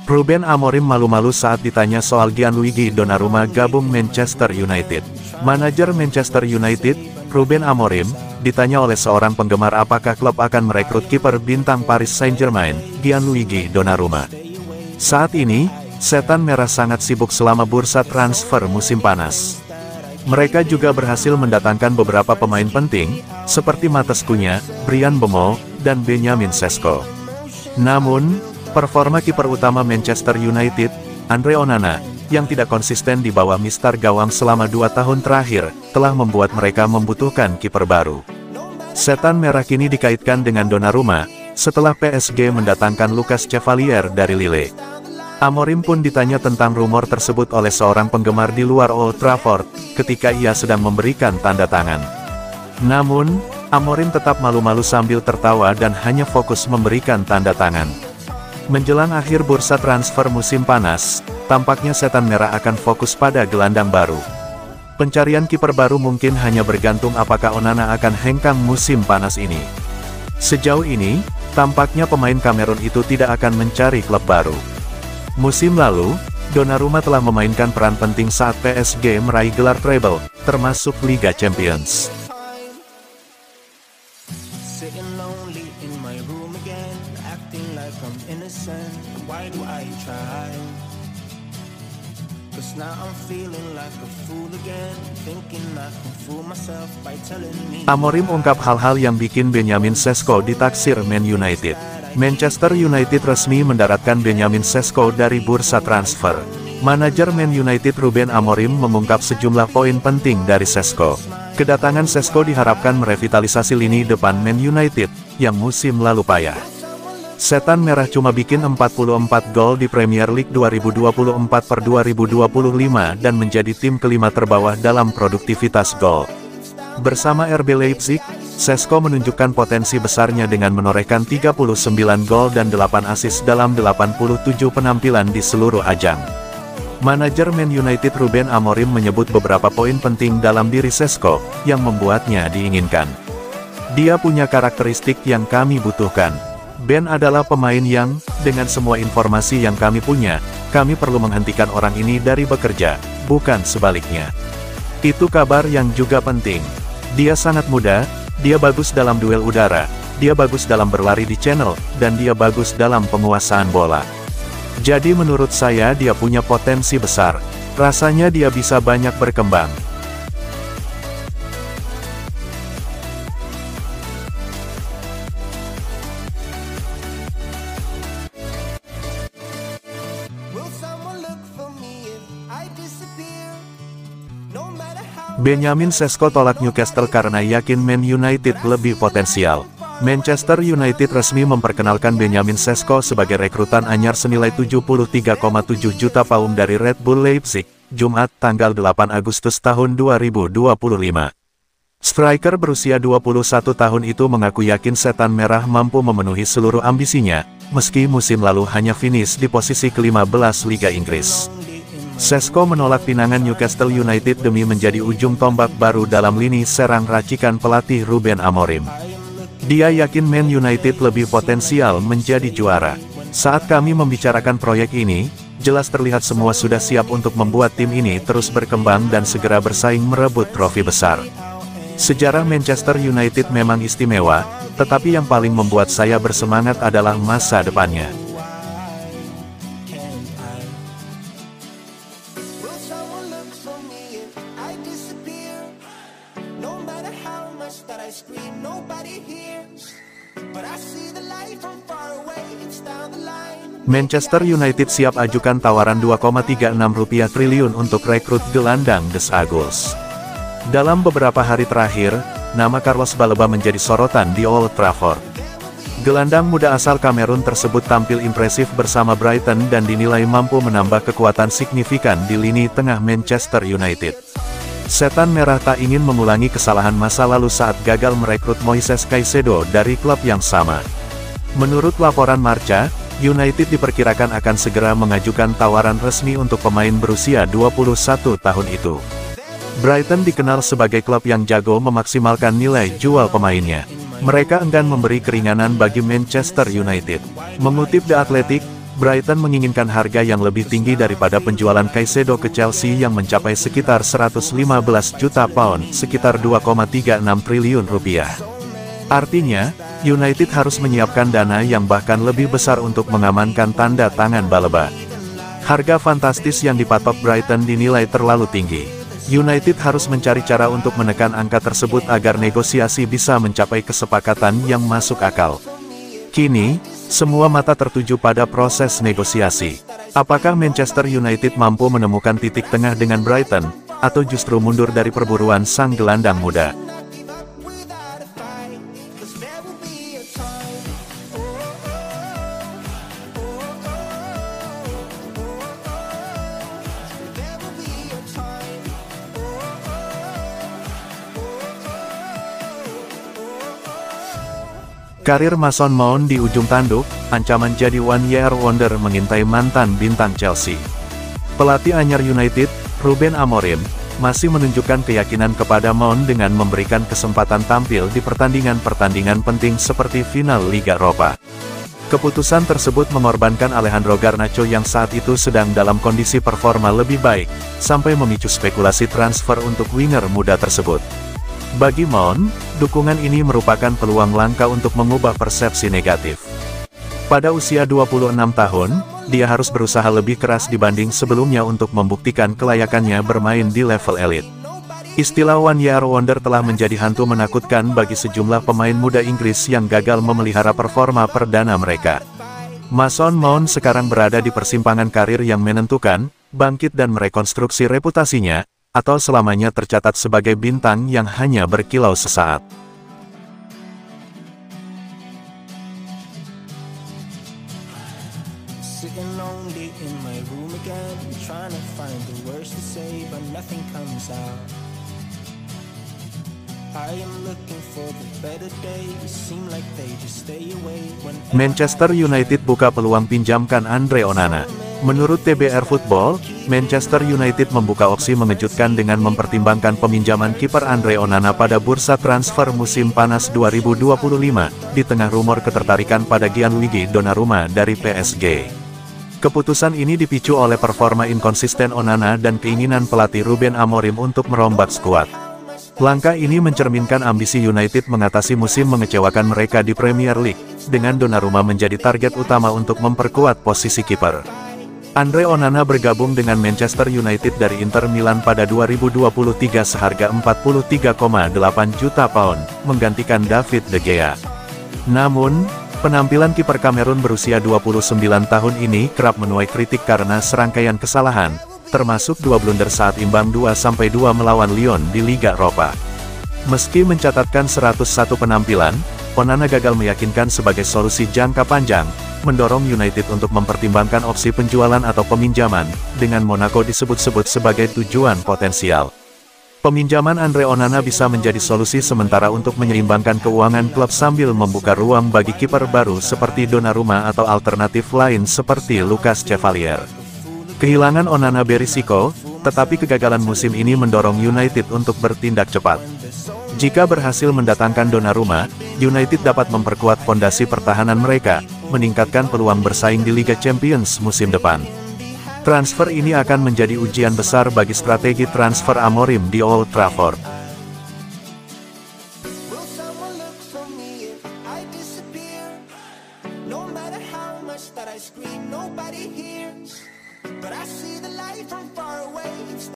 Ruben Amorim malu-malu saat ditanya soal Gianluigi Donnarumma gabung Manchester United. Manajer Manchester United, Ruben Amorim, ditanya oleh seorang penggemar apakah klub akan merekrut kiper bintang Paris Saint-Germain, Gianluigi Donnarumma. Saat ini, Setan Merah sangat sibuk selama bursa transfer musim panas. Mereka juga berhasil mendatangkan beberapa pemain penting, seperti Matheus Cunha, Bryan Mbeumo, dan Benjamin Sesko. Namun, performa kiper utama Manchester United, Andre Onana, yang tidak konsisten di bawah mister gawang selama 2 tahun terakhir, telah membuat mereka membutuhkan kiper baru. Setan Merah kini dikaitkan dengan Donnarumma, setelah PSG mendatangkan Lucas Chevalier dari Lille. Amorim pun ditanya tentang rumor tersebut oleh seorang penggemar di luar Old Trafford, ketika ia sedang memberikan tanda tangan. Namun, Amorim tetap malu-malu sambil tertawa dan hanya fokus memberikan tanda tangan. Menjelang akhir bursa transfer musim panas, tampaknya Setan Merah akan fokus pada gelandang baru. Pencarian kiper baru mungkin hanya bergantung apakah Onana akan hengkang musim panas ini. Sejauh ini, tampaknya pemain Kamerun itu tidak akan mencari klub baru. Musim lalu, Donnarumma telah memainkan peran penting saat PSG meraih gelar treble, termasuk Liga Champions. Amorim ungkap hal-hal yang bikin Benjamin Sesko ditaksir Man United. Manchester United resmi mendaratkan Benjamin Sesko dari bursa transfer. Manajer Man United Ruben Amorim mengungkap sejumlah poin penting dari Sesko. Kedatangan Sesko diharapkan merevitalisasi lini depan Man United, yang musim lalu payah. Setan Merah cuma bikin 44 gol di Premier League 2024/2025 dan menjadi tim kelima terbawah dalam produktivitas gol. Bersama RB Leipzig, Sesko menunjukkan potensi besarnya dengan menorehkan 39 gol dan 8 assist dalam 87 penampilan di seluruh ajang. Manajer Man United Ruben Amorim menyebut beberapa poin penting dalam diri Sesko, yang membuatnya diinginkan. Dia punya karakteristik yang kami butuhkan. Ben adalah pemain yang, dengan semua informasi yang kami punya, kami perlu menghentikan orang ini dari bekerja, bukan sebaliknya. Itu kabar yang juga penting. Dia sangat muda, dia bagus dalam duel udara, dia bagus dalam berlari di channel, dan dia bagus dalam penguasaan bola. Jadi menurut saya dia punya potensi besar. Rasanya dia bisa banyak berkembang. Benjamin Sesko tolak Newcastle karena yakin Man United lebih potensial. Manchester United resmi memperkenalkan Benjamin Sesko sebagai rekrutan anyar senilai 73,7 juta pound dari Red Bull Leipzig, Jumat tanggal 8 Agustus tahun 2025. Striker berusia 21 tahun itu mengaku yakin Setan Merah mampu memenuhi seluruh ambisinya, meski musim lalu hanya finish di posisi ke-15 Liga Inggris. Sesko menolak pinangan Newcastle United demi menjadi ujung tombak baru dalam lini serang racikan pelatih Ruben Amorim. Dia yakin Man United lebih potensial menjadi juara. Saat kami membicarakan proyek ini, jelas terlihat semua sudah siap untuk membuat tim ini terus berkembang dan segera bersaing merebut trofi besar. Sejarah Manchester United memang istimewa, tetapi yang paling membuat saya bersemangat adalah masa depannya. Manchester United siap ajukan tawaran Rp2,36 triliun untuk rekrut gelandang The Eagles. Dalam beberapa hari terakhir, nama Carlos Baleba menjadi sorotan di Old Trafford. Gelandang muda asal Kamerun tersebut tampil impresif bersama Brighton dan dinilai mampu menambah kekuatan signifikan di lini tengah Manchester United. Setan Merah tak ingin mengulangi kesalahan masa lalu saat gagal merekrut Moises Caicedo dari klub yang sama. Menurut laporan Marca, United diperkirakan akan segera mengajukan tawaran resmi untuk pemain berusia 21 tahun itu. Brighton dikenal sebagai klub yang jago memaksimalkan nilai jual pemainnya. Mereka enggan memberi keringanan bagi Manchester United. Mengutip The Athletic, Brighton menginginkan harga yang lebih tinggi daripada penjualan Caicedo ke Chelsea yang mencapai sekitar 115 juta pound, sekitar 2,36 triliun rupiah. Artinya, United harus menyiapkan dana yang bahkan lebih besar untuk mengamankan tanda tangan Baleba. Harga fantastis yang dipatok Brighton dinilai terlalu tinggi. United harus mencari cara untuk menekan angka tersebut agar negosiasi bisa mencapai kesepakatan yang masuk akal. Kini, semua mata tertuju pada proses negosiasi. Apakah Manchester United mampu menemukan titik tengah dengan Brighton, atau justru mundur dari perburuan sang gelandang muda? Karir Mason Mount di ujung tanduk, ancaman jadi one-year wonder mengintai mantan bintang Chelsea. Pelatih anyar United, Ruben Amorim, masih menunjukkan keyakinan kepada Mount dengan memberikan kesempatan tampil di pertandingan-pertandingan penting seperti final Liga Eropa. Keputusan tersebut mengorbankan Alejandro Garnacho yang saat itu sedang dalam kondisi performa lebih baik, sampai memicu spekulasi transfer untuk winger muda tersebut. Bagi Mount, dukungan ini merupakan peluang langka untuk mengubah persepsi negatif. Pada usia 26 tahun, dia harus berusaha lebih keras dibanding sebelumnya untuk membuktikan kelayakannya bermain di level elit. Istilah One Year Wonder telah menjadi hantu menakutkan bagi sejumlah pemain muda Inggris yang gagal memelihara performa perdana mereka. Mason Mount sekarang berada di persimpangan karir yang menentukan, bangkit dan merekonstruksi reputasinya, atau selamanya tercatat sebagai bintang yang hanya berkilau sesaat. Manchester United buka peluang pinjamkan Andre Onana. Menurut TBR Football, Manchester United membuka opsi mengejutkan dengan mempertimbangkan peminjaman kiper Andre Onana pada bursa transfer musim panas 2025, di tengah rumor ketertarikan pada Gianluigi Donnarumma dari PSG. Keputusan ini dipicu oleh performa inkonsisten Onana dan keinginan pelatih Ruben Amorim untuk merombak skuad. Langkah ini mencerminkan ambisi United mengatasi musim mengecewakan mereka di Premier League, dengan Donnarumma menjadi target utama untuk memperkuat posisi kiper. Andre Onana bergabung dengan Manchester United dari Inter Milan pada 2023 seharga 43,8 juta pound, menggantikan David De Gea. Namun, penampilan kiper Kamerun berusia 29 tahun ini kerap menuai kritik karena serangkaian kesalahan, termasuk dua blunder saat imbang 2-2 melawan Lyon di Liga Eropa. Meski mencatatkan 101 penampilan, Onana gagal meyakinkan sebagai solusi jangka panjang, mendorong United untuk mempertimbangkan opsi penjualan atau peminjaman, dengan Monaco disebut-sebut sebagai tujuan potensial. Peminjaman Andre Onana bisa menjadi solusi sementara untuk menyeimbangkan keuangan klub sambil membuka ruang bagi kiper baru seperti Donnarumma atau alternatif lain seperti Lucas Chevalier. Kehilangan Onana berisiko, tetapi kegagalan musim ini mendorong United untuk bertindak cepat. Jika berhasil mendatangkan Donnarumma, United dapat memperkuat fondasi pertahanan mereka, meningkatkan peluang bersaing di Liga Champions musim depan. Transfer ini akan menjadi ujian besar bagi strategi transfer Amorim di Old Trafford.